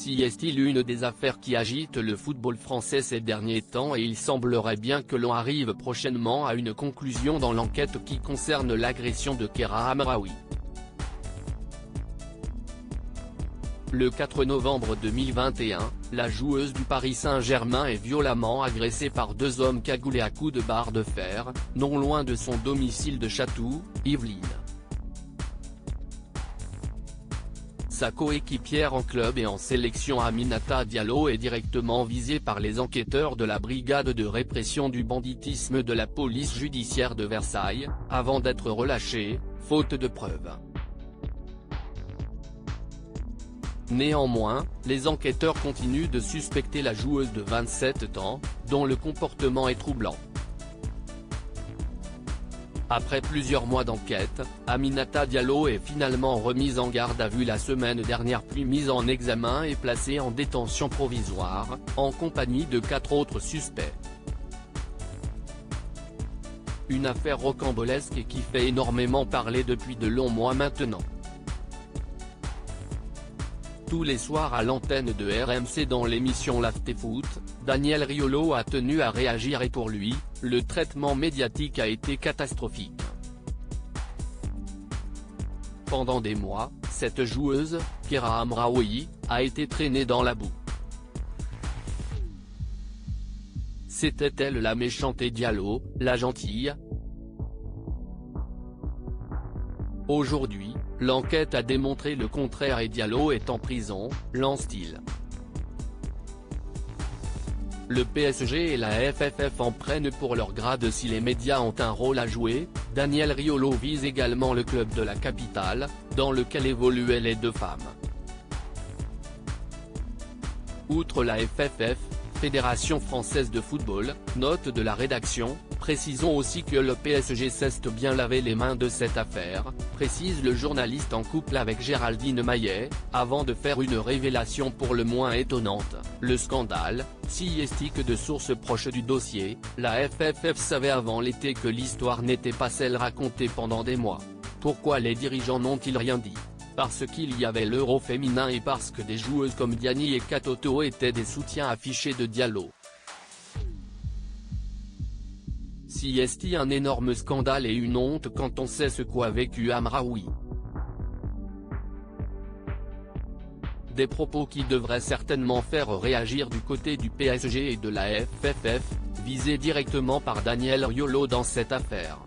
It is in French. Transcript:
Si est-il une des affaires qui agitent le football français ces derniers temps et il semblerait bien que l'on arrive prochainement à une conclusion dans l'enquête qui concerne l'agression de Kheira Hamraoui. Le 4 novembre 2021, la joueuse du Paris Saint-Germain est violemment agressée par deux hommes cagoulés à coups de barre de fer, non loin de son domicile de Chatou, Yvelines. Sa coéquipière en club et en sélection Aminata Diallo est directement visée par les enquêteurs de la brigade de répression du banditisme de la police judiciaire de Versailles, avant d'être relâchée, faute de preuves. Néanmoins, les enquêteurs continuent de suspecter la joueuse de 27 ans, dont le comportement est troublant. Après plusieurs mois d'enquête, Aminata Diallo est finalement remise en garde à vue la semaine dernière puis mise en examen et placée en détention provisoire, en compagnie de 4 autres suspects. Une affaire rocambolesque et qui fait énormément parler depuis de longs mois maintenant. Tous les soirs à l'antenne de RMC dans l'émission l'Afterfoot, Daniel Riolo a tenu à réagir et pour lui, le traitement médiatique a été catastrophique. Pendant des mois, cette joueuse, Kheira Hamraoui, a été traînée dans la boue. C'était-elle la méchante et Diallo, la gentille? Aujourd'hui, l'enquête a démontré le contraire et Diallo est en prison, lance-t-il. Le PSG et la FFF en prennent pour leur grade si les médias ont un rôle à jouer. Daniel Riolo vise également le club de la capitale, dans lequel évoluaient les deux femmes. Outre la FFF, Fédération française de football, note de la rédaction, précisons aussi que le PSG s'est bien lavé les mains de cette affaire, précise le journaliste en couple avec Géraldine Maillet, avant de faire une révélation pour le moins étonnante. Le scandale, si estique de sources proches du dossier, la FFF savait avant l'été que l'histoire n'était pas celle racontée pendant des mois. Pourquoi les dirigeants n'ont-ils rien dit? Parce qu'il y avait l'Euro féminin et parce que des joueuses comme Diani et Katoto étaient des soutiens affichés de Diallo. Si est-il un énorme scandale et une honte quand on sait ce qu'a vécu Hamraoui. Des propos qui devraient certainement faire réagir du côté du PSG et de la FFF, visés directement par Daniel Riolo dans cette affaire.